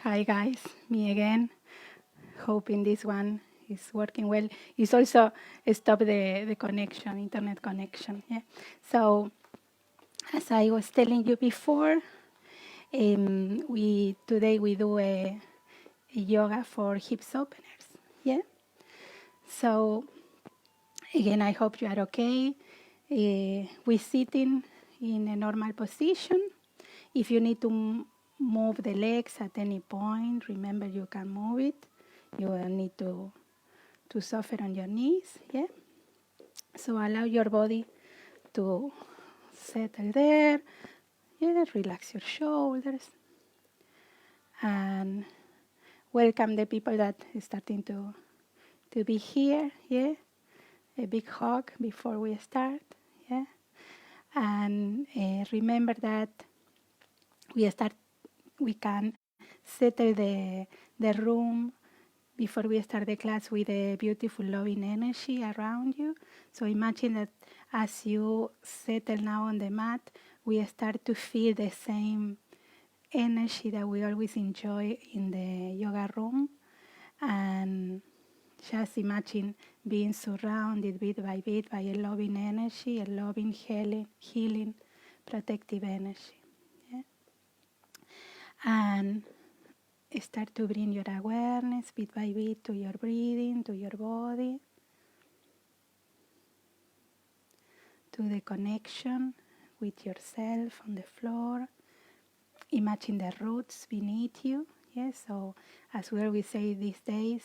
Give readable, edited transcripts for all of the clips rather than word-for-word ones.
Hi guys, me again. Hoping this one is working well. It's also stop the connection, internet connection. Yeah. So as I was telling you before, we today we do a yoga for hips openers. Yeah. So again, I hope you are okay. We sitting in a normal position. If you need to move the legs at any point, remember you can move it. You will need to suffer on your knees. Yeah. So allow your body to settle there. Yeah. Relax your shoulders and welcome the people that is starting to be here. Yeah. A big hug before we start. Yeah. And remember that we can settle the room before we start the class with a beautiful loving energy around you. So imagine that as you settle now on the mat, we start to feel the same energy that we always enjoy in the yoga room. And just imagine being surrounded bit by a loving energy, a loving, healing, protective energy. Yeah? And start to bring your awareness bit by bit to your breathing, to your body, to the connection with yourself on the floor. Imagine the roots beneath you. Yes, so as we always say these days,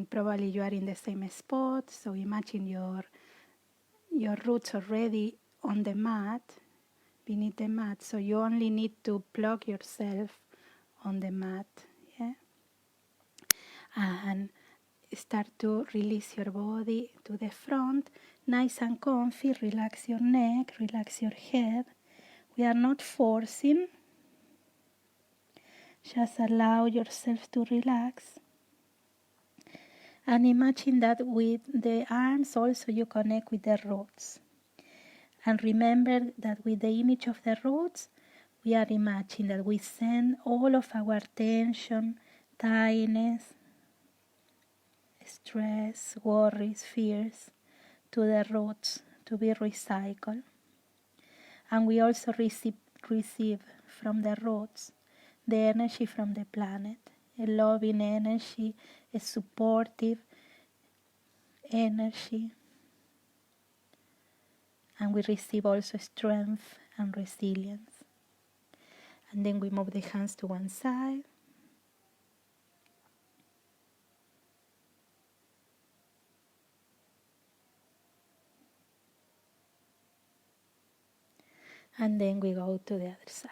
probably you are in the same spot. So imagine your roots already on the mat, beneath the mat. So you only need to plug yourself on the mat. Yeah, and start to release your body to the front, nice and comfy. Relax your neck, relax your head. We are not forcing. Just allow yourself to relax. And imagine that with the arms also you connect with the roots. And remember that with the image of the roots, we are imagining that we send all of our tension, tiredness, stress, worries, fears to the roots to be recycled. And we also receive from the roots the energy from the planet, a loving energy, a supportive energy. And we receive also strength and resilience. And then we move the hands to one side. And then we go to the other side.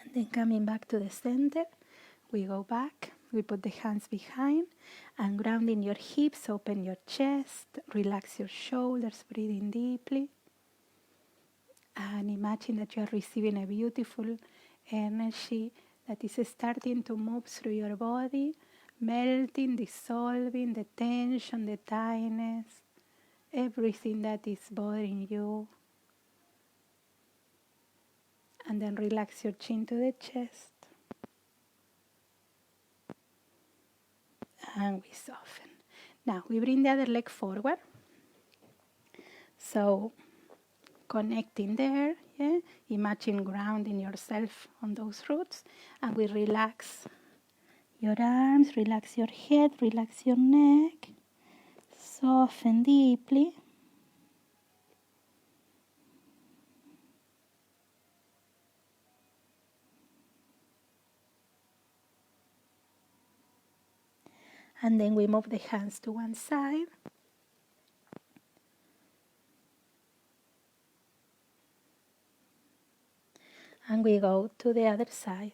And then coming back to the center, we go back. We put the hands behind and grounding your hips, open your chest, relax your shoulders, breathing deeply. And imagine that you are receiving a beautiful energy that is starting to move through your body, melting, dissolving the tension, the tightness, everything that is bothering you. And then relax your chin to the chest. And we soften. Now we bring the other leg forward. So connecting there, yeah. Imagine grounding yourself on those roots. And we relax your arms, relax your head, relax your neck. Soften deeply. And then we move the hands to one side. And we go to the other side.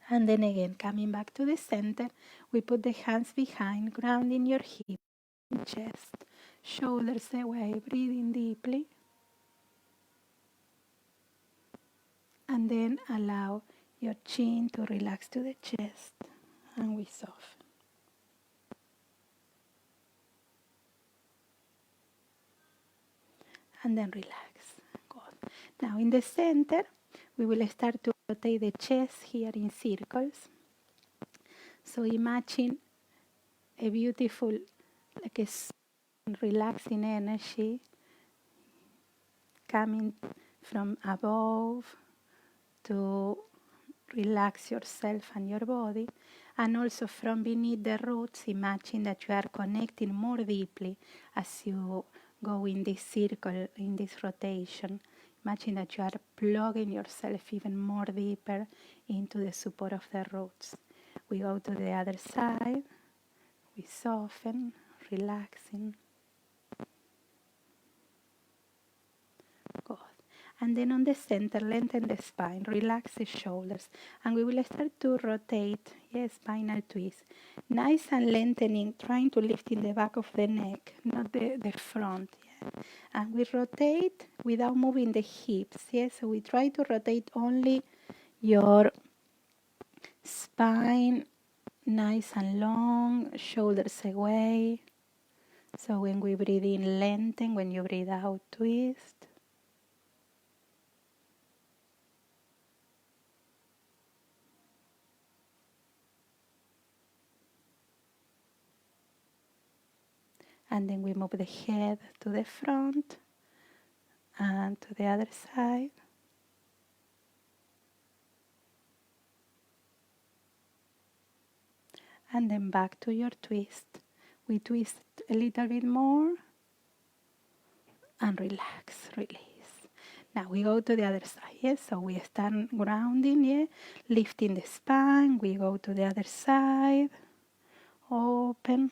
And then again, coming back to the center, we put the hands behind, grounding your hips, chest, shoulders away, breathing deeply. And then allow your chin to relax to the chest, and we soften. And then relax. Good. Now in the center, we will start to rotate the chest here in circles. So imagine a beautiful, like a relaxing energy coming from above to relax yourself and your body, and also from beneath the roots. Imagine that you are connecting more deeply as you go in this circle, in this rotation. Imagine that you are plugging yourself even more deeper into the support of the roots. We go to the other side, we soften, relaxing. Good. And then on the center, lengthen the spine, relax the shoulders, and we will start to rotate, yes, spinal twist. Nice and lengthening, trying to lift in the back of the neck, not the front. Yeah? And we rotate without moving the hips, yes, so we try to rotate only your spine, nice and long, shoulders away. So when we breathe in, lengthen, when you breathe out, twist. And then we move the head to the front and to the other side. And then back to your twist. We twist a little bit more and relax, release. Now we go to the other side, yes? So we stand grounding, yeah? Lifting the spine. We go to the other side. Open,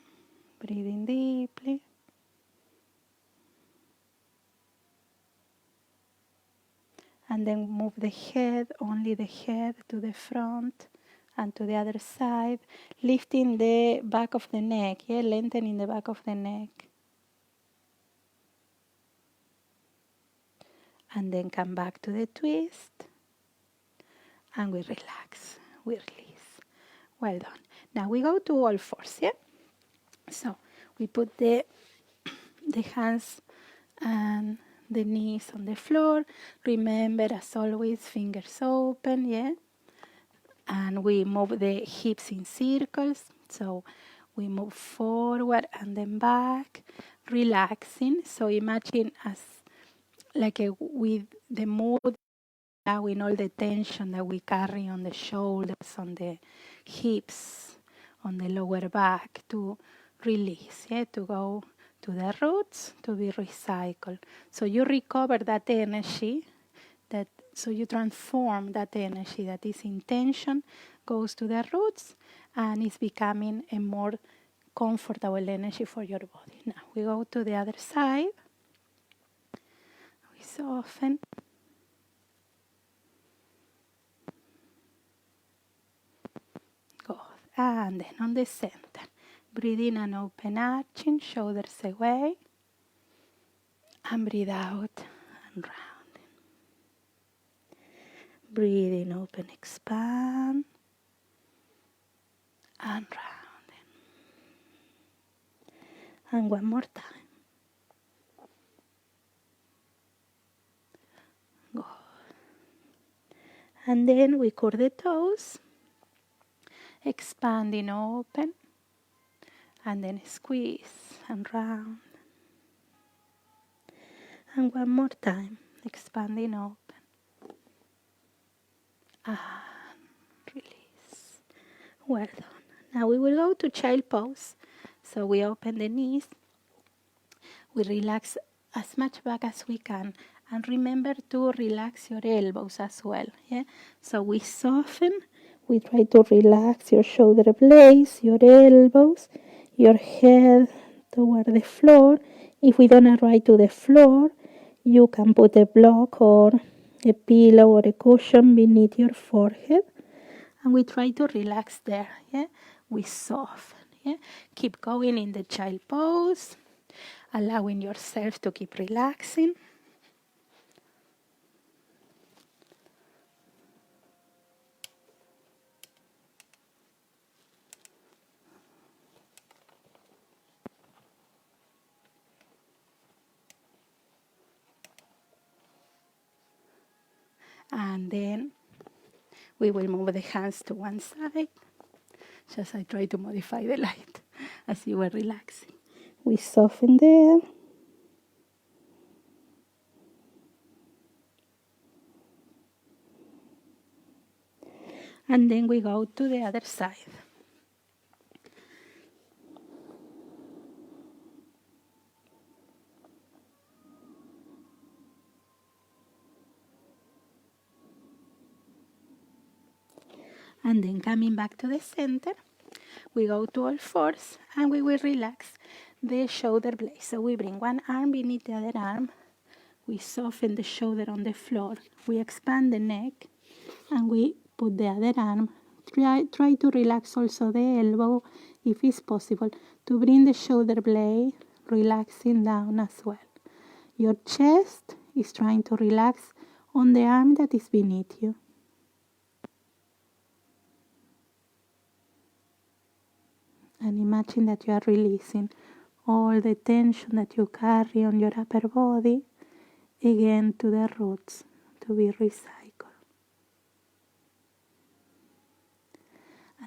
breathing deeply. And then move the head, only the head, to the front and to the other side, lifting the back of the neck, yeah, lengthening the back of the neck. And then come back to the twist, and we relax, we release. Well done. Now we go to all fours, yeah? So we put the hands and the knees on the floor. Remember, as always, fingers open, yeah? And we move the hips in circles. So we move forward and then back, relaxing. So imagine as like with the mood, allowing all the tension that we carry on the shoulders, on the hips, on the lower back to release, yeah, to go to the roots to be recycled. So you recover that energy, that so you transform that energy that is in tension, goes to the roots, and is becoming a more comfortable energy for your body. Now we go to the other side. We soften. Good. And then on the center, breathe in and open, arching, shoulders away. And breathe out and rounding. Breathe in, open, expand. And rounding. And one more time. Good. And then we curl the toes. Expanding, open. And then squeeze and round. And one more time. Expanding, open. And release. Well done. Now we will go to child pose. So we open the knees. We relax as much back as we can. And remember to relax your elbows as well. Yeah. So we soften. We try to relax your shoulder blades, your elbows, your head toward the floor. If we don't arrive to the floor, you can put a block or a pillow or a cushion beneath your forehead. And we try to relax there, yeah? We soften, yeah? Keep going in the child pose, allowing yourself to keep relaxing. And then we will move the hands to one side. Just I try to modify the light as you were relaxing. We soften there. And then we go to the other side. And then coming back to the center, we go to all fours and we will relax the shoulder blades. So we bring one arm beneath the other arm. We soften the shoulder on the floor. We expand the neck and we put the other arm. Try to relax also the elbow if it's possible to bring the shoulder blade relaxing down as well. Your chest is trying to relax on the arm that is beneath you. And imagine that you are releasing all the tension that you carry on your upper body again to the roots to be recycled.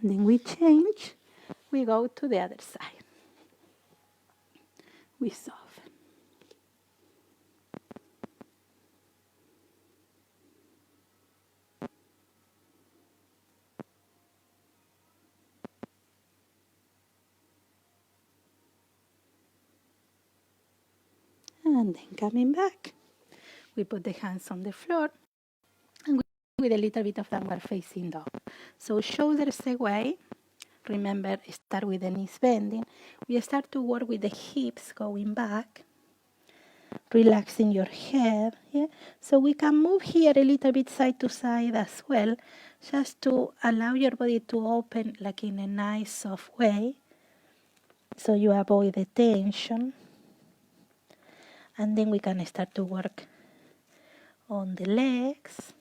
And then we change, we go to the other side. We soften. And then coming back, we put the hands on the floor and we with a little bit of downward facing dog. So shoulders away. Remember, start with the knees bending. We start to work with the hips going back, relaxing your head. Yeah? So we can move here a little bit side to side as well, just to allow your body to open like in a nice soft way, so you avoid the tension. And then we can start to work on the legs,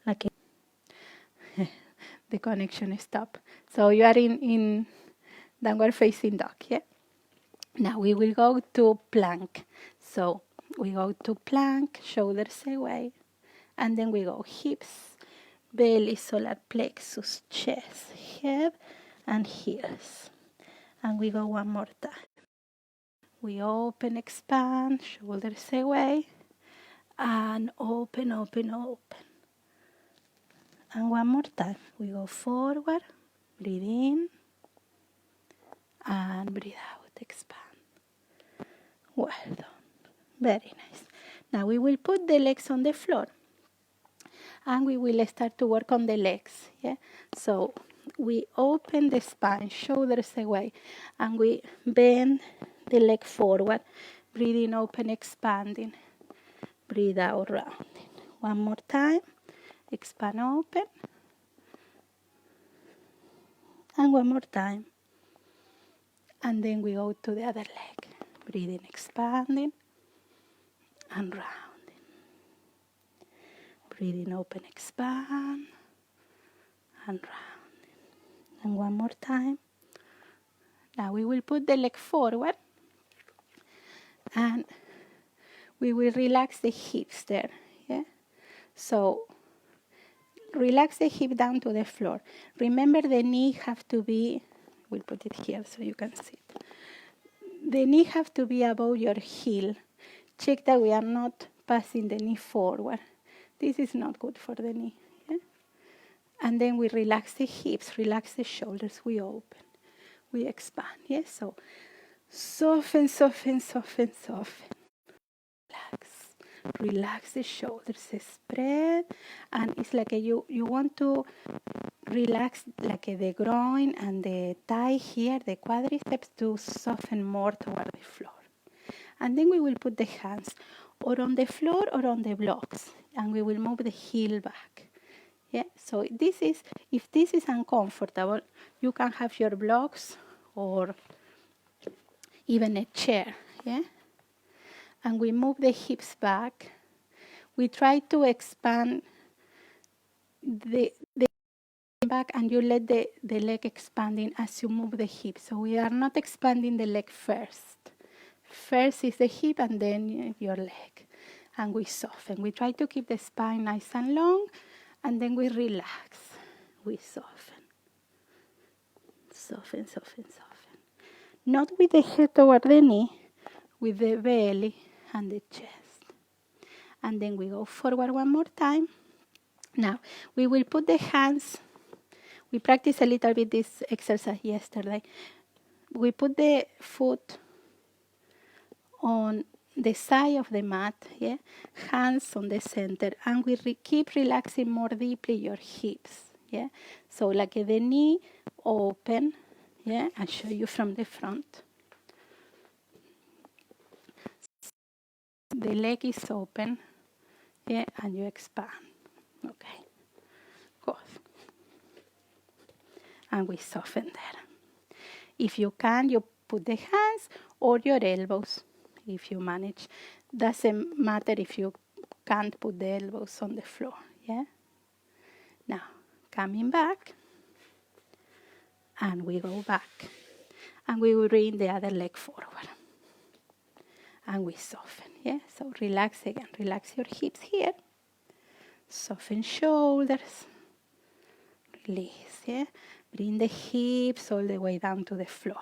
like the connection stop. So you are in downward facing dog, yeah? Now we will go to plank. So we go to plank, shoulders away, and then we go hips, belly, solar plexus, chest, head, and heels. And we go one more time. We open, expand, shoulders away, and open, open, open. And one more time. We go forward, breathe in, and breathe out, expand. Well done. Very nice. Now we will put the legs on the floor and we will start to work on the legs. Yeah. So we open the spine, shoulders away, and we bend the leg forward. Breathing, open, expanding. Breathe out, rounding. One more time. Expand, open. And one more time. And then we go to the other leg. Breathing, expanding, and rounding. Breathing, open, expand, and rounding. And one more time. Now we will put the leg forward and we will relax the hips there. Yeah? So relax the hip down to the floor. Remember the knee have to be, we'll put it here so you can see it. The knee have to be above your heel. Check that we are not passing the knee forward. This is not good for the knee. Yeah? And then we relax the hips, relax the shoulders, we open, we expand. Yes, so soften, soften, soften, soften. Relax, relax the shoulders, spread, and it's like you want to relax like the groin and the thigh here, the quadriceps, to soften more toward the floor. And then we will put the hands or on the floor or on the blocks, and we will move the heel back. Yeah, so this is, if this is uncomfortable, you can have your blocks or even a chair. Yeah, and we move the hips back. We try to expand the back, and you let the leg expanding as you move the hip. So we are not expanding the leg first. First is the hip and then your leg. and we soften. We try to keep the spine nice and long, and then we relax. We soften. Soften, soften, soften. Not with the head toward the knee, with the belly and the chest. And then we go forward one more time. Now, we will put the hands. We practiced a little bit this exercise yesterday. We put the foot on the side of the mat, yeah? Hands on the center, and we keep relaxing more deeply your hips, yeah? So like the knee open, yeah? I'll show you from the front. The leg is open, yeah? And you expand, okay? Good. And we soften there. If you can, you put the hands or your elbows, if you manage. Doesn't matter if you can't put the elbows on the floor, yeah? Now, coming back, and we go back. And we will bring the other leg forward. And we soften, yeah? So relax again. Relax your hips here. Soften shoulders. Release, yeah? Bring the hips all the way down to the floor.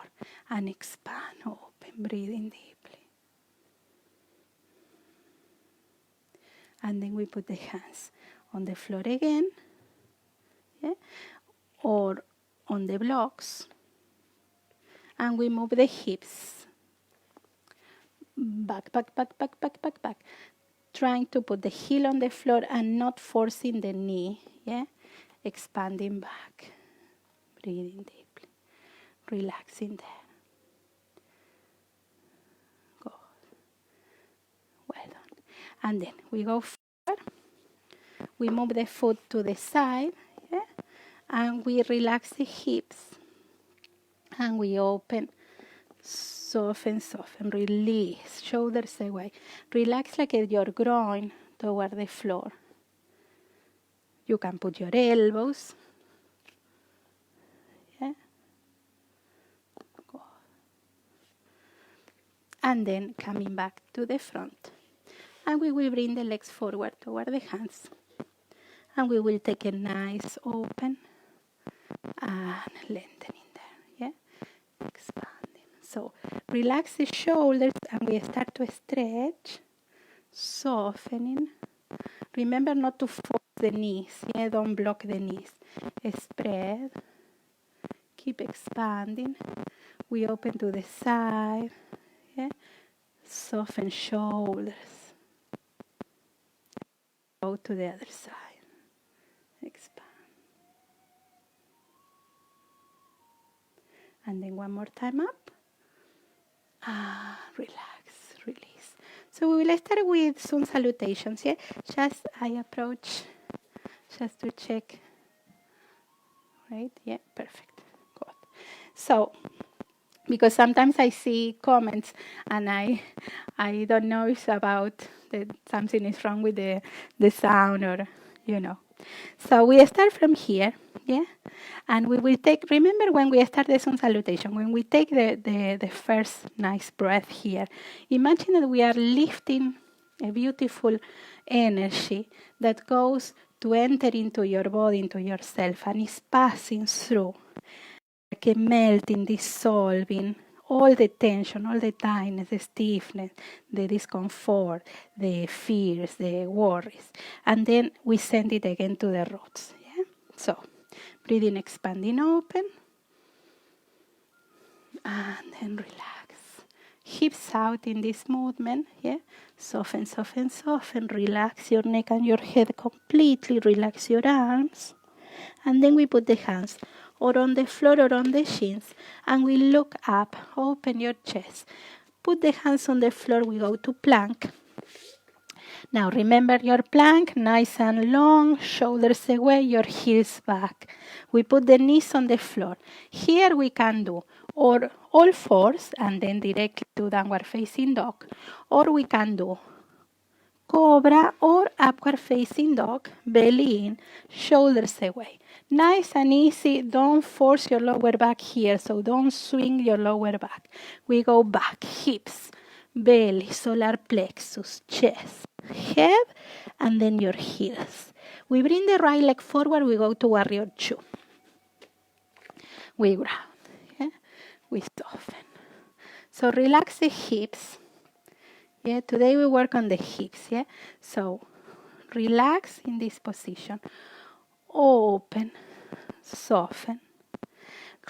And expand, open, breathing deeply. And then we put the hands on the floor again, yeah? Or on the blocks. And we move the hips. Back, back, back, back, back, back, back. Trying to put the heel on the floor and not forcing the knee, yeah? Expanding back. Breathing deeply. Relaxing there. Good. Well done. And then we go forward. We move the foot to the side, yeah? And we relax the hips. And we open. Soften, soften, release, shoulders away. Relax like your groin toward the floor. You can put your elbows. Yeah. Go. And then coming back to the front. And we will bring the legs forward toward the hands. And we will take a nice open and lengthening there. Yeah. Expanding. So relax the shoulders and we start to stretch, softening. Remember not to force the knees, yeah, don't block the knees. Spread, keep expanding. We open to the side, yeah. Soften shoulders. Go to the other side. Expand. And then one more time up. Relax, release. So we will start with some salutations, yeah? Just I approach, just to check. Right? Yeah, perfect. Good. So, because sometimes I see comments and I don't know if it's about that something is wrong with the sound or, you know. So we start from here, yeah? And we will take, remember when we start the sun salutation, when we take the first nice breath here, imagine that we are lifting a beautiful energy that goes to enter into your body, into yourself, and is passing through, like a melting, dissolving, all the tension, all the tightness, the stiffness, the discomfort, the fears, the worries. And then we send it again to the roots. Yeah? So, breathing, expanding, open. And then relax. Hips out in this movement. Yeah? Soften, soften, soften. Relax your neck and your head completely. Relax your arms. And then we put the hands or on the floor or on the shins, and we look up, open your chest. Put the hands on the floor, we go to plank. Now remember your plank, nice and long, shoulders away, your heels back. We put the knees on the floor. Here we can do or all fours and then directly to downward facing dog, or we can do cobra or upward facing dog, belly in, shoulders away. Nice and easy. Don't force your lower back here, so don't swing your lower back. We go back, hips, belly, solar plexus, chest. head, and then your heels. We bring the right leg forward, we go to warrior 2. We ground, yeah? We soften. So relax the hips. Yeah, today we work on the hips, yeah? So relax in this position. Open, soften.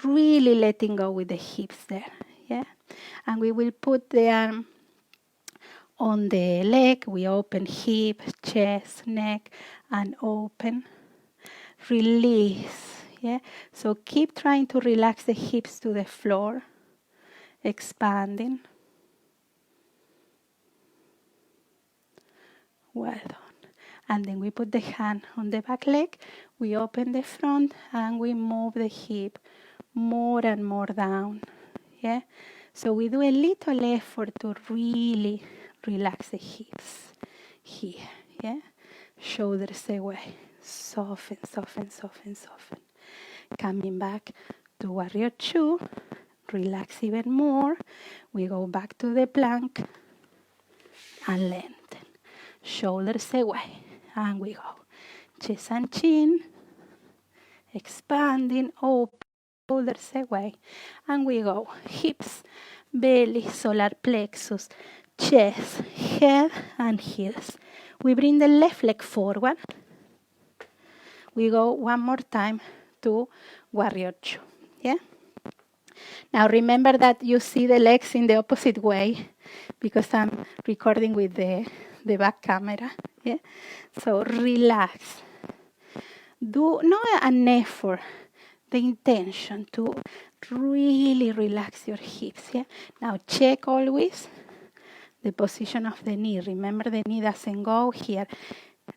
Really letting go with the hips there, yeah? And we will put the arm on the leg. We open hip, chest, neck, and open. Release, yeah? So keep trying to relax the hips to the floor, expanding. Well done. And then we put the hand on the back leg, we open the front, and we move the hip more and more down, yeah? So we do a little effort to really relax the hips here, yeah? Shoulders away, soften, soften, soften, soften. Coming back to warrior 2, relax even more. We go back to the plank and lengthen. Shoulders away, and we go. Chest and chin, expanding, open, shoulders away, and we go. Hips, belly, solar plexus, chest, head, and heels. We bring the left leg forward. We go one more time to warrior 2, yeah? Now remember that you see the legs in the opposite way because I'm recording with the back camera, yeah? So relax. Do not an effort, the intention to really relax your hips, yeah? Now check always the position of the knee. Remember, the knee doesn't go here.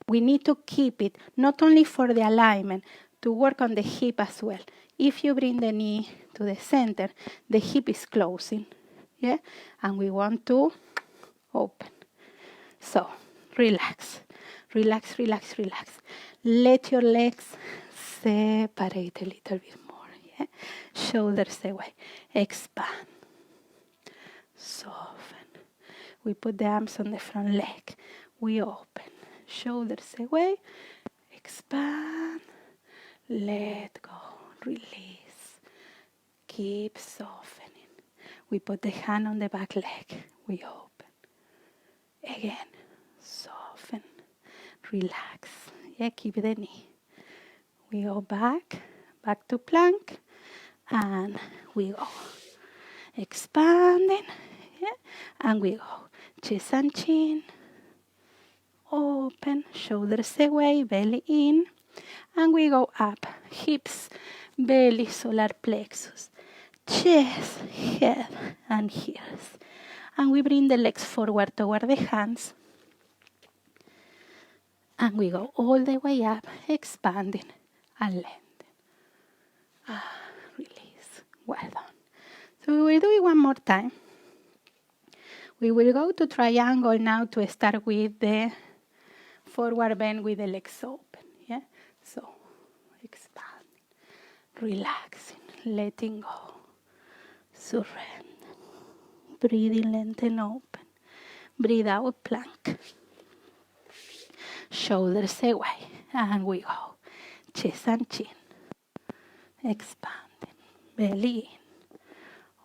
We need to keep it, not only for the alignment, to work on the hip as well. If you bring the knee to the center, the hip is closing, yeah? And we want to open. So, relax, relax, relax, relax. Let your legs separate a little bit more, yeah? Shoulders away, expand, soften. We put the arms on the front leg. We open, shoulders away, expand, let go, release. Keep softening. We put the hand on the back leg. We open. Again, soften, relax. Yeah, keep the knee. We go back to plank, and we go. Expanding, yeah, and we go. Chest and chin, open, shoulders away, belly in, and we go up. Hips, belly, solar plexus, chest, head, and heels. And we bring the legs forward toward the hands. And we go all the way up, expanding and lengthening. Release. Well done. So we will do it one more time. We will go to triangle now to start with the forward bend with the legs open. Yeah? So expanding, relaxing, letting go, surrender. Breathing, lengthen, open. Breathe out, plank. Shoulders away, and we go. Chest and chin. Expanding. Belly in.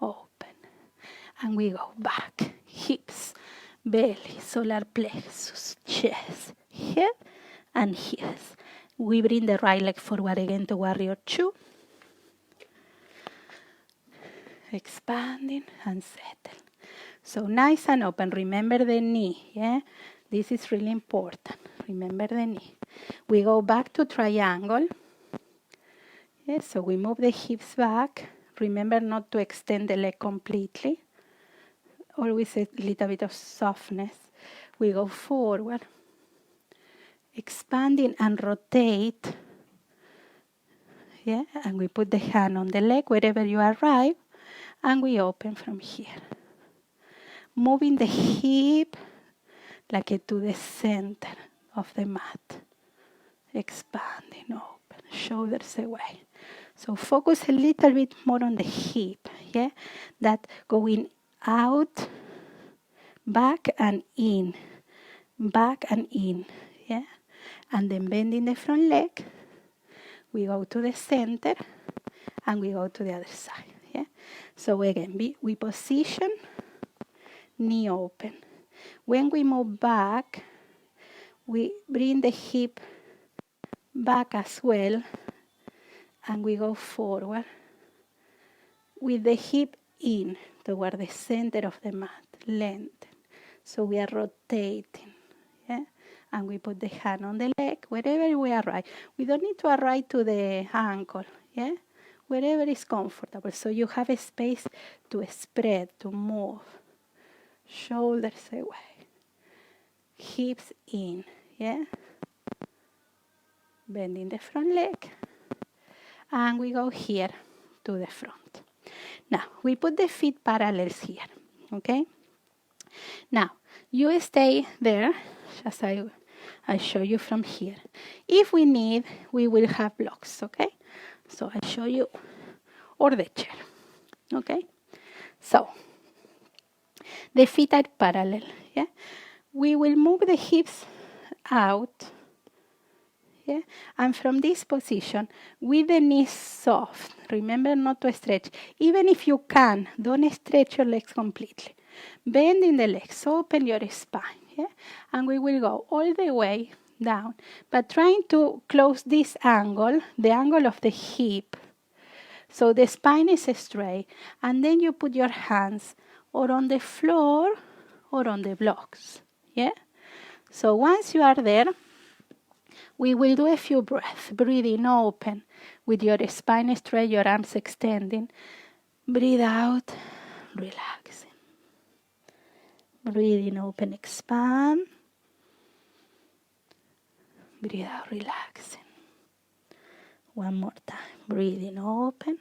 Open. And we go back. Hips, belly, solar plexus, chest, head, and heels. We bring the right leg forward again to warrior 2. Expanding and settle. So nice and open. Remember the knee, yeah? This is really important. Remember the knee. We go back to triangle. Yes, so we move the hips back. Remember not to extend the leg completely. Always a little bit of softness. We go forward. Expanding and rotate. Yeah, and we put the hand on the leg wherever you arrive. And we open from here. Moving the hip like to the center of the mat. Expanding, open, shoulders away. So focus a little bit more on the hip, yeah? That going out, back and in. back and in, yeah? And then bending the front leg, we go to the center, and we go to the other side, yeah? So again, we position, knee open. When we move back, we bring the hip back as well, and we go forward with the hip in toward the center of the mat, lengthen. So we are rotating, yeah? And we put the hand on the leg, wherever we arrive. We don't need to arrive to the ankle, yeah? Wherever is comfortable. So you have a space to spread, to move. Shoulders away. Hips in, yeah? Bending the front leg. And we go here to the front. Now, we put the feet parallels here, okay? Now, you stay there, as I show you from here. If we need, we will have blocks, okay? So I show you, or the chair, okay? So, the feet are parallel, yeah? We will move the hips out, yeah? And from this position, with the knees soft, remember not to stretch. Even if you can, don't stretch your legs completely. Bending the legs, open your spine, yeah? And we will go all the way down, but trying to close this angle, the angle of the hip, so the spine is straight. And then you put your hands or on the floor or on the blocks, yeah? So once you are there, we will do a few breaths, breathing open with your spine straight, your arms extending. Breathe out, relaxing. Breathing open, expand. Breathe out, relaxing. One more time. Breathing open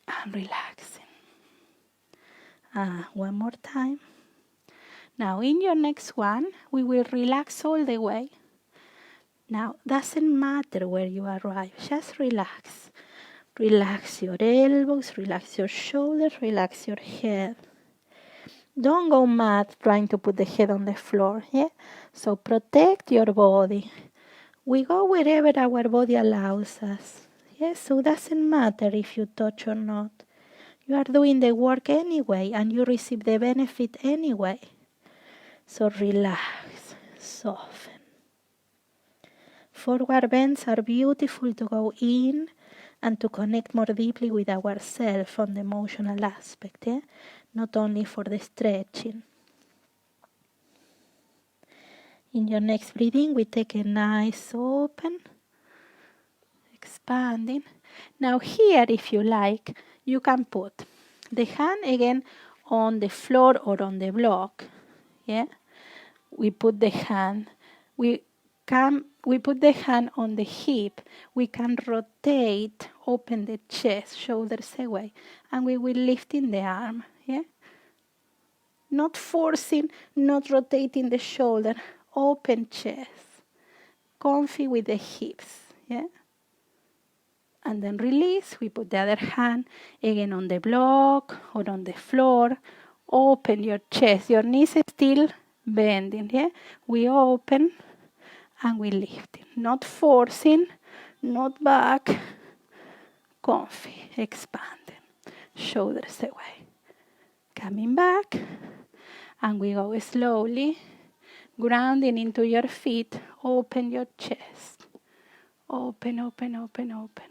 and relaxing. One more time. Now, in your next one, we will relax all the way. Now, doesn't matter where you arrive, just relax. Relax your elbows, relax your shoulders, relax your head. Don't go mad trying to put the head on the floor, yeah? So protect your body. We go wherever our body allows us, yeah? So it doesn't matter if you touch or not. You are doing the work anyway, and you receive the benefit anyway. So relax, soften. Forward bends are beautiful to go in and to connect more deeply with ourselves on the emotional aspect, yeah? Not only for the stretching. In your next breathing, we take a nice open, expanding. Now here, if you like, you can put the hand again on the floor or on the block, yeah? We put the hand, we put the hand on the hip, we can rotate, open the chest, shoulders away, and we will lift in the arm, yeah? Not forcing, not rotating the shoulder, open chest, comfy with the hips, yeah? And then release, we put the other hand again on the block or on the floor, open your chest, your knees are still bending, yeah? We open and we lift it, not forcing, not back, comfy, expanding, shoulders away. Coming back, and we go slowly, grounding into your feet, open your chest, open, open, open, open,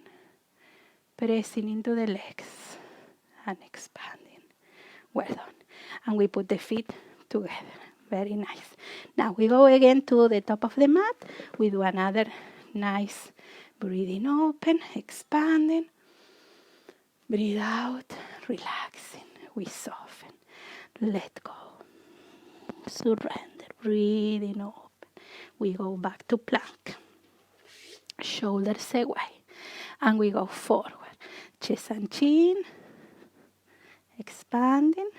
pressing into the legs and expanding. Well done. And we put the feet together. Very nice. Now we go again to the top of the mat. We do another nice breathing open, expanding. Breathe out, relaxing. We soften. Let go. Surrender. Breathing open. We go back to plank. Shoulders away. And we go forward. Chest and chin. Expanding.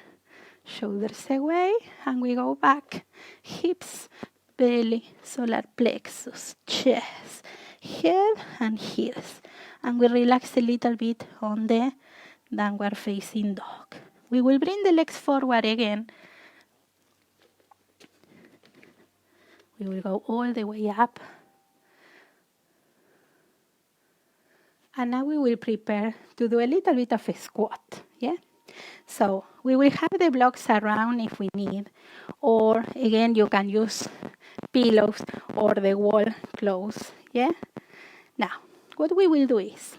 Shoulders away, and we go back. Hips, belly, solar plexus, chest, head, and heels. And we relax a little bit on the downward facing dog. We will bring the legs forward again. We will go all the way up. And now we will prepare to do a little bit of a squat, yeah? So we will have the blocks around if we need, or again, you can use pillows or the wall close, yeah? Now, what we will do is,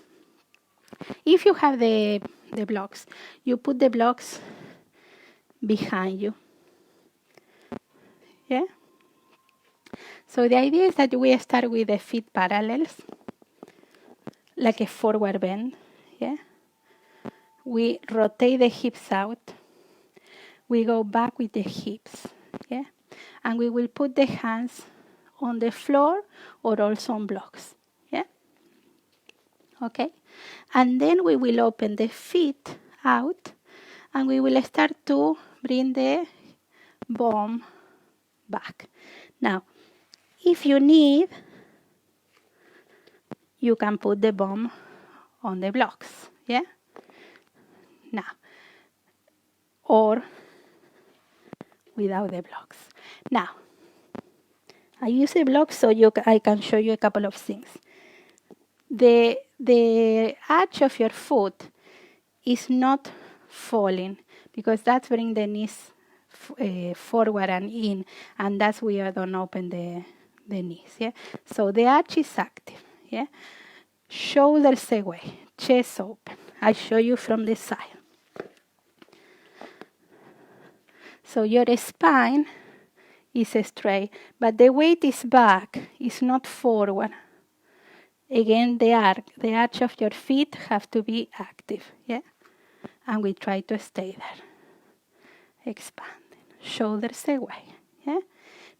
if you have the blocks, you put the blocks behind you, yeah? So the idea is that we start with the feet parallels, like a forward bend, yeah? We rotate the hips out. We go back with the hips, yeah? And we will put the hands on the floor or also on blocks, yeah? Okay? And then we will open the feet out and we will start to bring the bum back. Now, if you need, you can put the bum on the blocks, yeah? Now, or without the blocks. Now, I use a block so I can show you a couple of things. The edge of your foot is not falling because that's bring the knees forward and in, and that's where you don't open the knees. Yeah. So the arch is active. Yeah. Shoulders away, chest open. I show you from the side. So your spine is straight, but the weight is back. It's not forward. Again, the arch of your feet have to be active, yeah? And we try to stay there. Expanding, shoulders away, yeah?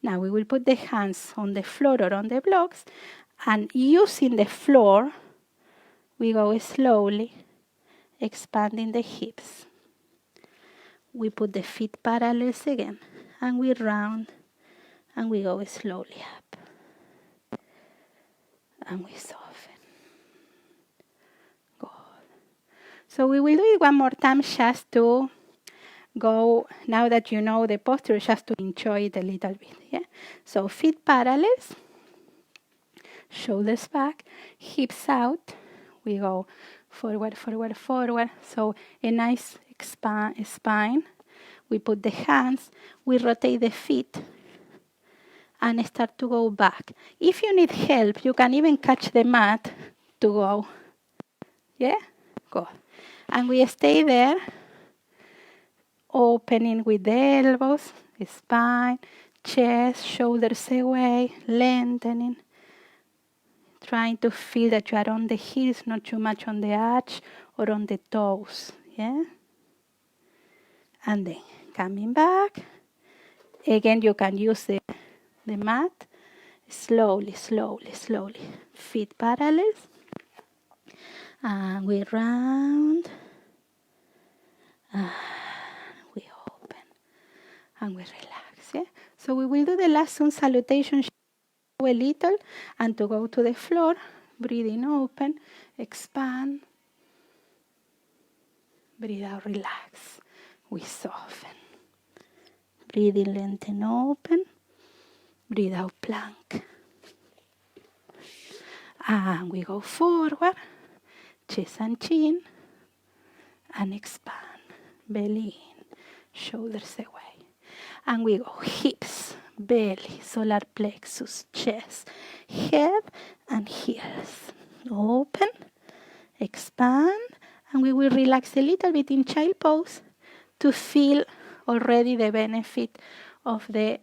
Now we will put the hands on the floor or on the blocks, and using the floor, we go slowly, expanding the hips. We put the feet parallels again, and we round, and we go slowly up. And we soften. Good. So we will do it one more time just to go, now that you know the posture, just to enjoy it a little bit. Yeah. So feet parallels, shoulders back, hips out. We go forward, forward, forward. So a nice spine. We put the hands, we rotate the feet, and start to go back. If you need help, you can even catch the mat to go. Yeah? Good. And we stay there, opening with the elbows, spine, chest, shoulders away, lengthening. Trying to feel that you are on the heels, not too much on the arch or on the toes. Yeah? And then coming back. Again, you can use the mat. Slowly, slowly, slowly. Feet parallels. And we round. We open. And we relax. Yeah? So we will do the last one salutation a little and to go to the floor. Breathing open. Expand. Breathe out, relax. We soften. Breathing lengthen, open. Breathe out, plank. And we go forward. Chest and chin. And expand. Belly in. Shoulders away. And we go hips, belly, solar plexus, chest, head, and heels. Open. Expand. And we will relax a little bit in child pose to feel already the benefit of the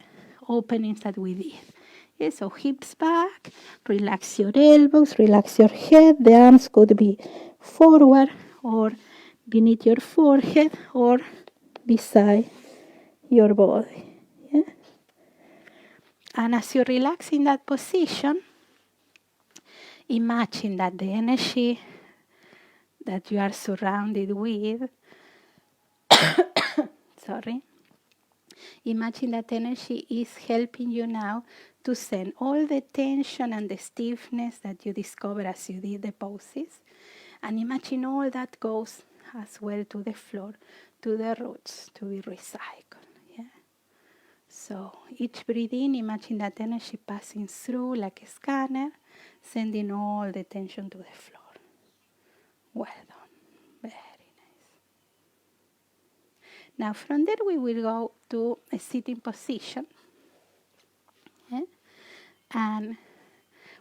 openings that we did. Yeah, so hips back, relax your elbows, relax your head. The arms could be forward or beneath your forehead or beside your body. Yeah? And as you relax in that position, imagine that the energy that you are surrounded with, imagine that energy is helping you now to send all the tension and the stiffness that you discovered as you did the poses. And imagine all that goes as well to the floor, to the roots, to be recycled. Yeah? So each breathe in, imagine that energy passing through like a scanner, sending all the tension to the floor. Well done. Very nice. Now from there we will go to a sitting position. Yeah? And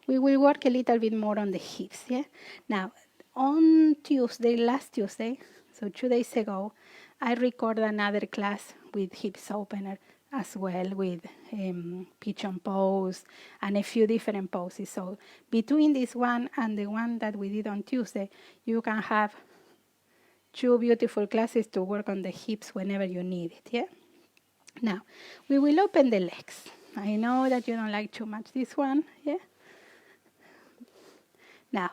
we will work a little bit more on the hips. Yeah? Now, on Tuesday, last Tuesday, so 2 days ago, I recorded another class with hips opener as well, with pigeon pose and a few different poses. So between this one and the one that we did on Tuesday, you can have 2 beautiful classes to work on the hips whenever you need it. Yeah. Now we will open the legs. I know that you don't like too much this one. Yeah. Now,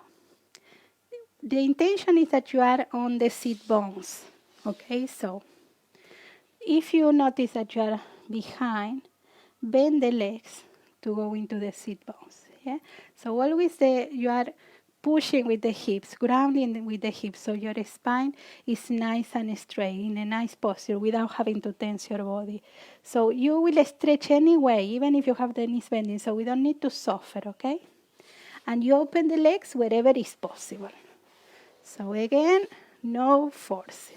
the intention is that you are on the sit bones. Okay, so if you notice that you are behind, bend the legs to go into the sit bones. Yeah? So always you are pushing with the hips, grounding with the hips, so your spine is nice and straight, in a nice posture, without having to tense your body. So you will stretch anyway, even if you have the knees bending, so we don't need to suffer, okay? And you open the legs wherever is possible. So again, no forcing.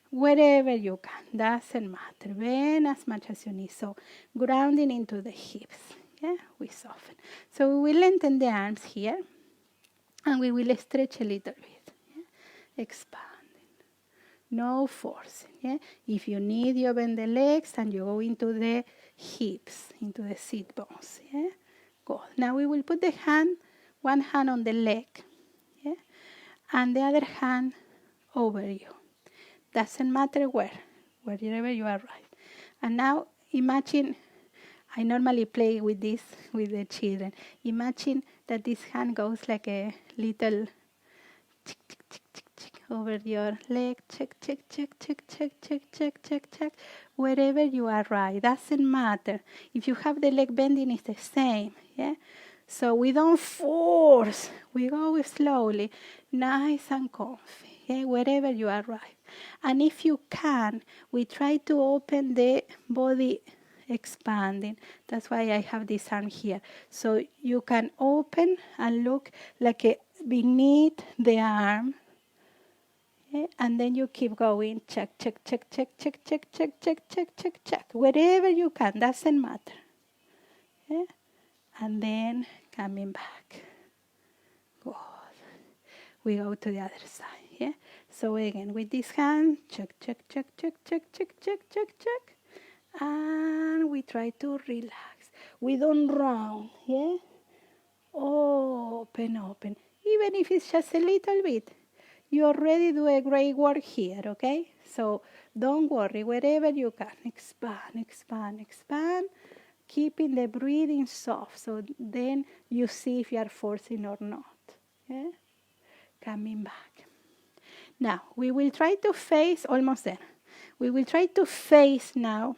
Wherever you can, doesn't matter. Bend as much as you need. So grounding into the hips. Yeah, we soften. So we will lengthen the arms here, and we will stretch a little bit. Yeah? Expanding. No forcing. Yeah? If you need, you bend the legs and you go into the hips, into the sit bones. Yeah? Good. Now we will put one hand on the leg, yeah? And the other hand over you. Doesn't matter wherever you are, right. And now imagine, I normally play with this with the children. Imagine that this hand goes like a little tick, tick, tick, tick, tick, over your leg, check, check, check, check, check, check, check, check, check, wherever you are, right. Doesn't matter. If you have the leg bending, it's the same, yeah? So we don't force, we go slowly, nice and comfy, yeah? Wherever you are, right. And if you can, we try to open the body expanding. That's why I have this arm here. So you can open and look like beneath the arm. Okay? And then you keep going. Check, check, check, check, check, check, check, check, check, check, check. Wherever you can, doesn't matter. Okay? And then coming back. Good. We go to the other side. Yeah? So again, with this hand, check, check, check, check, check, check, check, check, check. And we try to relax. We don't round, yeah? Open, open. Even if it's just a little bit, you already do a great work here, okay? So don't worry, wherever you can, expand, expand, expand, keeping the breathing soft. So then you see if you are forcing or not, yeah? Coming back. Now, we will try to face, almost there. We will try to face now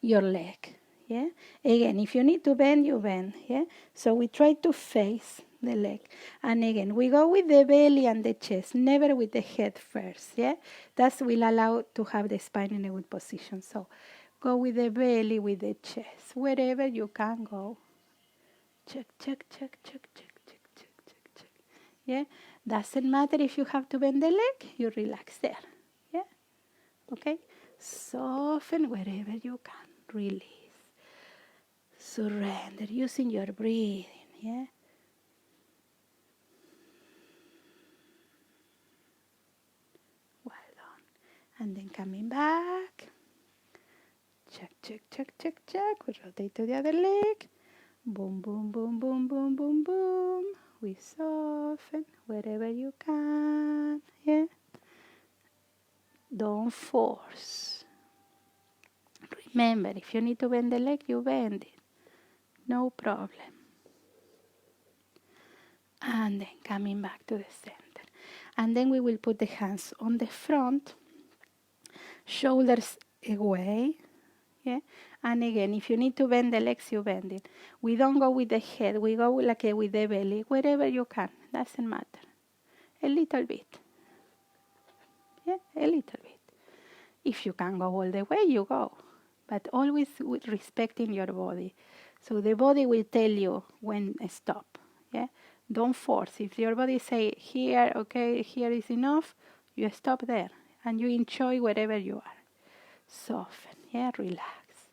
your leg, yeah? Again, if you need to bend, you bend, yeah? So we try to face the leg. And again, we go with the belly and the chest, never with the head first, yeah? That will allow to have the spine in a good position. So go with the belly, with the chest, wherever you can go. Check, check, check, check, check, check, check, check, check. Yeah? Doesn't matter if you have to bend the leg, you relax there, yeah? Okay? Soften wherever you can. Release. Surrender using your breathing, yeah? Well done. And then coming back. Check, check, check, check, check. We rotate to the other leg. Boom, boom, boom, boom, boom, boom, boom. We soften wherever you can, yeah? Don't force. Remember, if you need to bend the leg, you bend it. No problem. And then coming back to the center. And then we will put the hands on the front, shoulders away. Yeah? And again, if you need to bend the legs, you bend it. We don't go with the head. We go like with the belly, wherever you can. Doesn't matter. A little bit. Yeah, a little bit. If you can go all the way, you go. but always with respecting your body. So the body will tell you when to stop. Yeah, don't force. If your body say here, okay, here is enough, you stop there and you enjoy wherever you are. Soften, yeah, relax,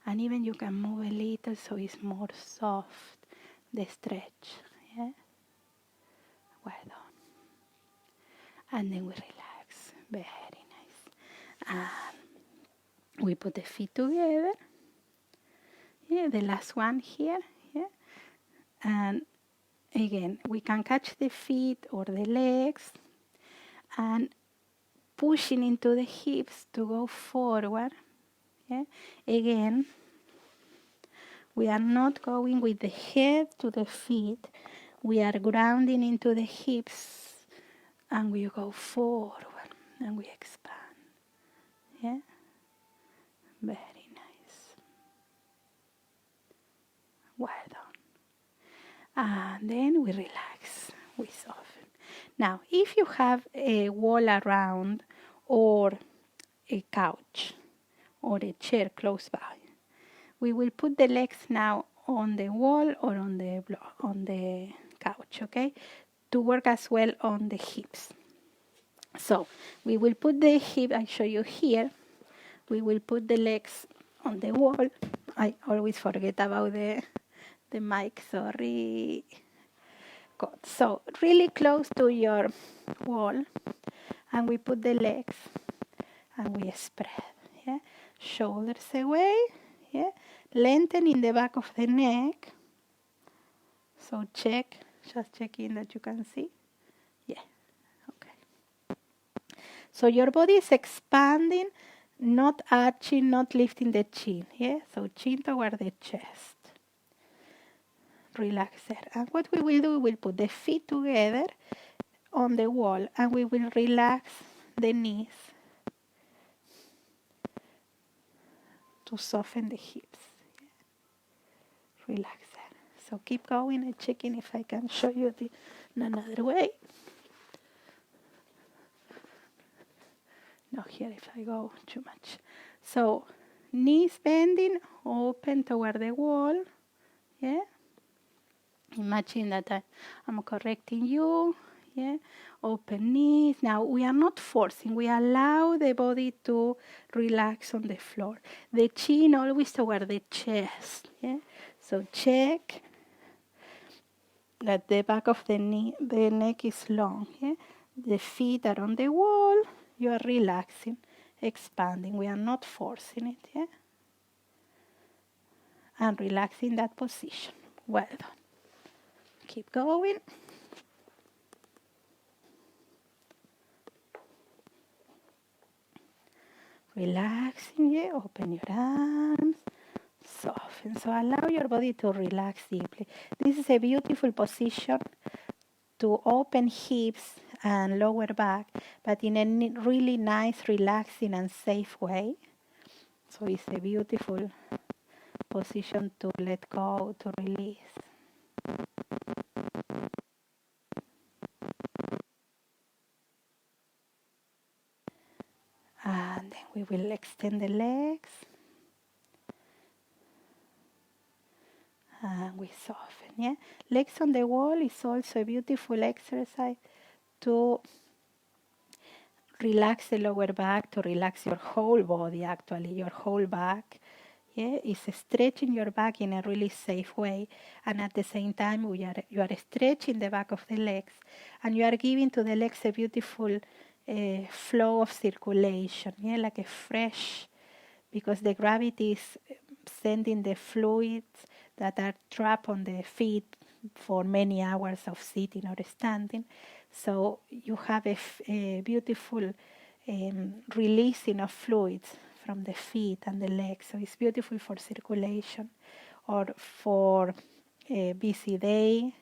and even you can move a little so it's more soft. The stretch, yeah. Well done. And then we relax. Very nice. And we put the feet together. Yeah, the last one here. Yeah. And again, we can catch the feet or the legs and pushing into the hips to go forward. Yeah. Again, we are not going with the head to the feet. We are grounding into the hips and we go forward and we expand. Yeah. Very nice. Well done. And then we relax, we soften. Now, if you have a wall around or a couch or a chair close by, we will put the legs now on the wall or on the couch, okay? To work as well on the hips. So we will put the hip, I show you here, we will put the legs on the wall. I always forget about the mic, sorry. Good. So really close to your wall, and we put the legs and we spread. Yeah, shoulders away. Yeah, lengthen in the back of the neck. So check, just checking that you can see. Yeah, okay. So your body is expanding, not arching, not lifting the chin. Yeah, so chin toward the chest. Relax there. And what we will do, we will put the feet together on the wall and we will relax the knees to soften the hips. Relax there. So keep going and checking if I can show you in another way. No, here if I go too much. So knees bending, open toward the wall. Yeah. Imagine that I'm correcting you. Yeah, open knees. Now we are not forcing. We allow the body to relax on the floor. The chin always toward the chest. Yeah, so check that the back of the neck is long. Yeah, the feet are on the wall. You are relaxing, expanding. We are not forcing it. Yeah, and relaxing that position. Well done. Keep going. Relaxing, yeah, open your arms, soften. So allow your body to relax deeply. This is a beautiful position to open hips and lower back, but in a really nice, relaxing and safe way. So it's a beautiful position to let go, to release. And then we will extend the legs. And we soften, yeah. Legs on the wall is also a beautiful exercise to relax the lower back, to relax your whole body actually, your whole back. Yeah, it's stretching your back in a really safe way. And at the same time, you are stretching the back of the legs. And you are giving to the legs a beautiful flow of circulation, yeah, like a fresh, because the gravity is sending the fluids that are trapped on the feet for many hours of sitting or standing. So you have a beautiful releasing of fluids from the feet and the legs. So it's beautiful for circulation or for a busy day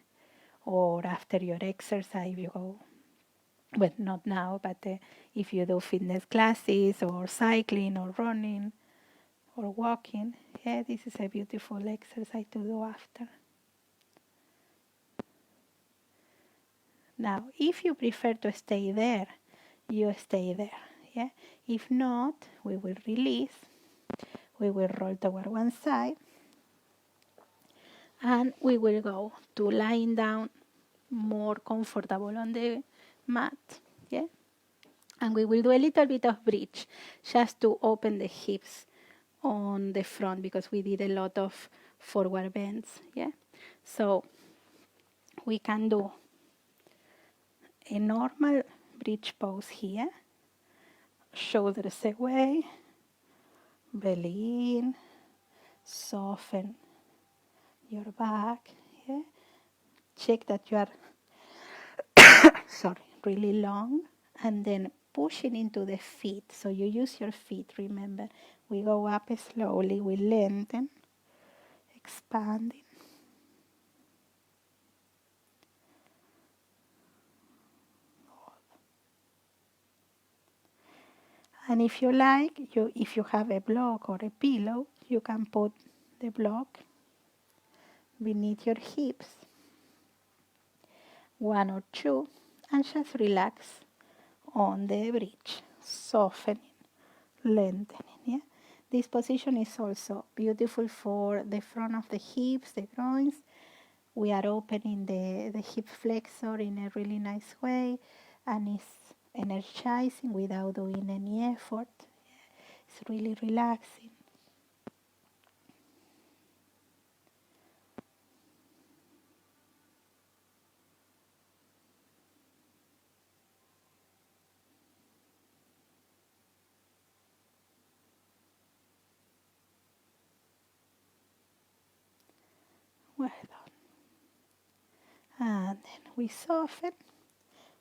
or after your exercise you go. Well, not now, but if you do fitness classes or cycling or running or walking, yeah, this is a beautiful exercise to do after. Now, if you prefer to stay there, you stay there. Yeah. If not, we will release. We will roll toward one side, and we will go to lying down more comfortable on the mat. Yeah, and we will do a little bit of bridge just to open the hips on the front because we did a lot of forward bends. Yeah, so we can do a normal bridge pose here, shoulders away, belly in, soften your back. Yeah, check that you are sorry, really long, and then pushing into the feet. So you use your feet, remember. We go up slowly, we lengthen, expanding. And if you like, if you have a block or a pillow, you can put the block beneath your hips, one or two, and just relax on the bridge, softening, lengthening. Yeah, this position is also beautiful for the front of the hips, the groins. We are opening the hip flexor in a really nice way, and it's energizing without doing any effort. It's really relaxing. Well done. And then we soften.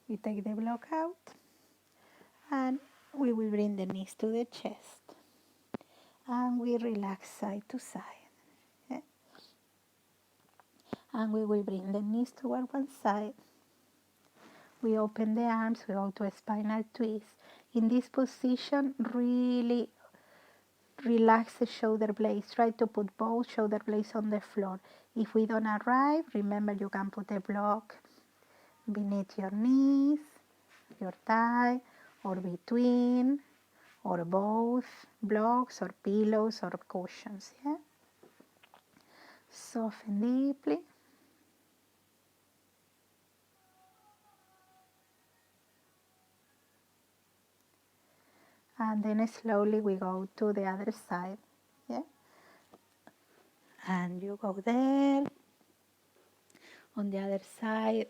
We take the block out, and we will bring the knees to the chest, and we relax side to side. Yeah? And we will bring the knees toward one side. We open the arms, we go to a spinal twist. In this position, really relax the shoulder blades. Try to put both shoulder blades on the floor. If we don't arrive, remember you can put a block beneath your knees, your thigh, or between, or both blocks or pillows or cushions. Yeah? Soften deeply. And then slowly we go to the other side. Yeah? And you go there. On the other side,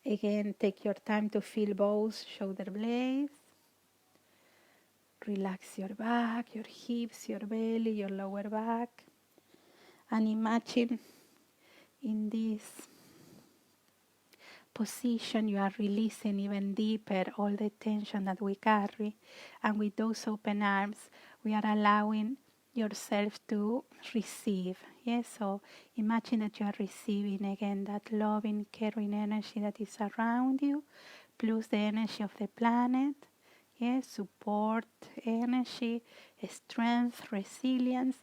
again, take your time to feel both shoulder blades. Relax your back, your hips, your belly, your lower back. And imagine in this position you are releasing even deeper all the tension that we carry. And with those open arms, we are allowing yourself to receive. Yes, so imagine that you are receiving again that loving, caring energy that is around you, plus the energy of the planet. Yes, support, energy, strength, resilience,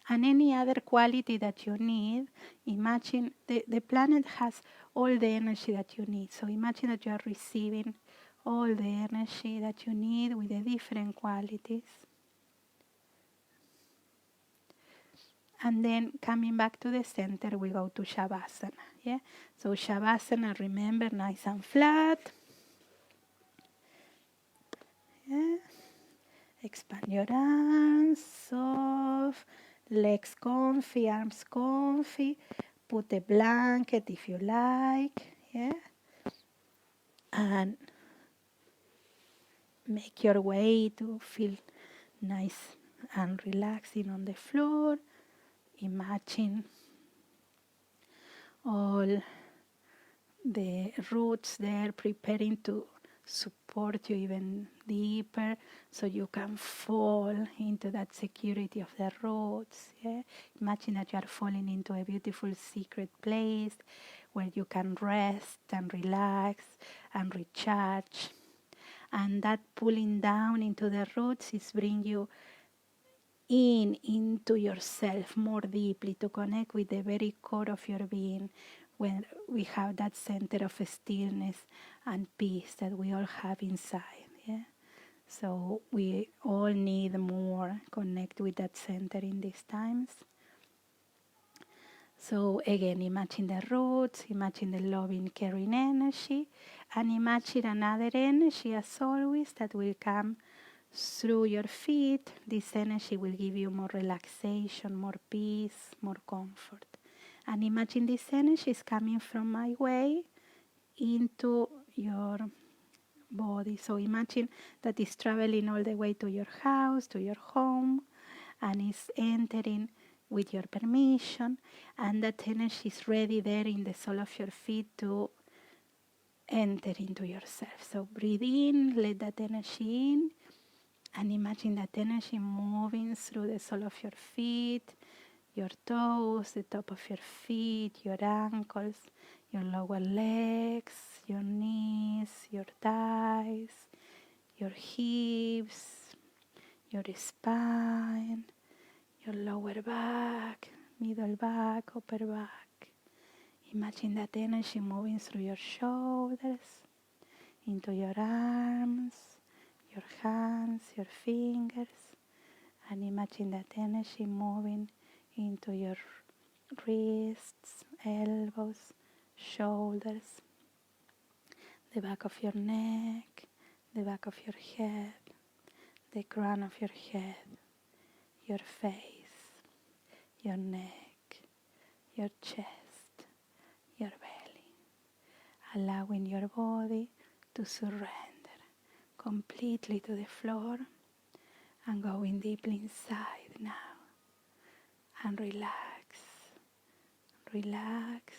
and any other quality that you need. Imagine the planet has all the energy that you need. So imagine that you are receiving all the energy that you need with the different qualities. And then coming back to the center, we go to Shavasana. Yeah? So Shavasana, remember, nice and flat. Yeah? Expand your arms, soft, legs comfy, arms comfy. Put a blanket if you like. Yeah? And make your way to feel nice and relaxing on the floor. Imagine all the roots there preparing to support you even deeper so you can fall into that security of the roots. Yeah? Imagine that you are falling into a beautiful secret place where you can rest and relax and recharge. And that pulling down into the roots is bringing you into yourself more deeply to connect with the very core of your being, when we have that center of stillness and peace that we all have inside. Yeah? So we all need more connect with that center in these times. So again, imagine the roots, imagine the loving, caring energy, and imagine another energy as always that will come through your feet. This energy will give you more relaxation, more peace, more comfort. And imagine this energy is coming from my way into your body. So imagine that it's traveling all the way to your house, to your home, and it's entering with your permission, and that energy is ready there in the sole of your feet to enter into yourself. So breathe in, let that energy in, and imagine that energy moving through the sole of your feet, your toes, the top of your feet, your ankles, your lower legs, your knees, your thighs, your hips, your spine, your lower back, middle back, upper back. Imagine that energy moving through your shoulders, into your arms, your hands, your fingers, and imagine that energy moving into your wrists, elbows, shoulders, the back of your neck, the back of your head, the crown of your head, your face, your neck, your chest, your belly, allowing your body to surrender completely to the floor and going deeply inside now and relax, relax,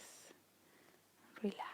relax.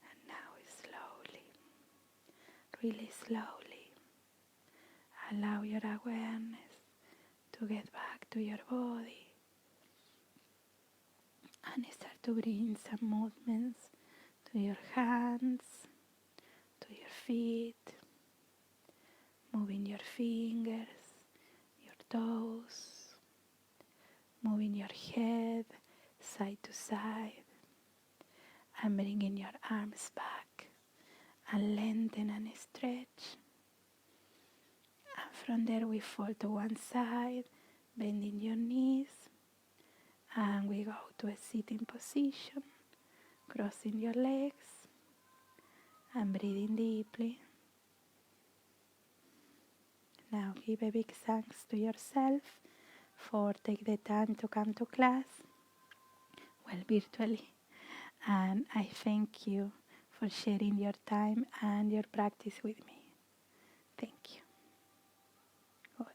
And now slowly, really slowly, allow your awareness to get back to your body and start to bring some movements to your hands, to your feet, moving your fingers, your toes, moving your head side to side, and bringing your arms back and lengthen and stretch. And from there we fall to one side, bending your knees, and we go to a sitting position, crossing your legs and breathing deeply. Now give a big thanks to yourself for taking the time to come to class, well, virtually. And I thank you for sharing your time and your practice with me. Thank you. Good.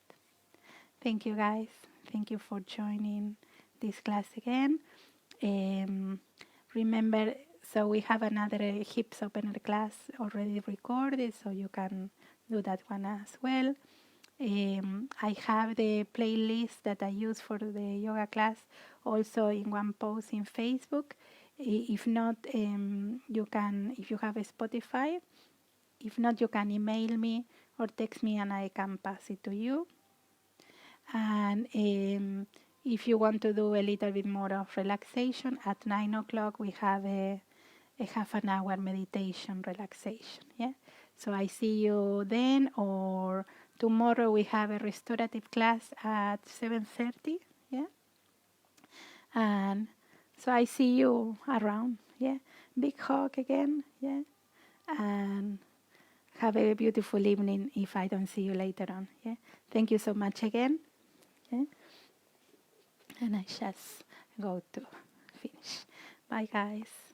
Thank you, guys. Thank you for joining this class again. Remember, so we have another hips opener class already recorded, so you can do that one as well. I have the playlist that I use for the yoga class also in one post in Facebook. If not, you can, if you have a Spotify, if not, you can email me or text me and I can pass it to you. And if you want to do a little bit more of relaxation, at 9 o'clock we have a half an hour meditation relaxation. Yeah. So I see you then, or tomorrow we have a restorative class at 7:30. Yeah. And so I see you around. Yeah. Big hug again. Yeah. And have a beautiful evening if I don't see you later on. Yeah. Thank you so much again. Yeah. And I just go to finish. Bye, guys.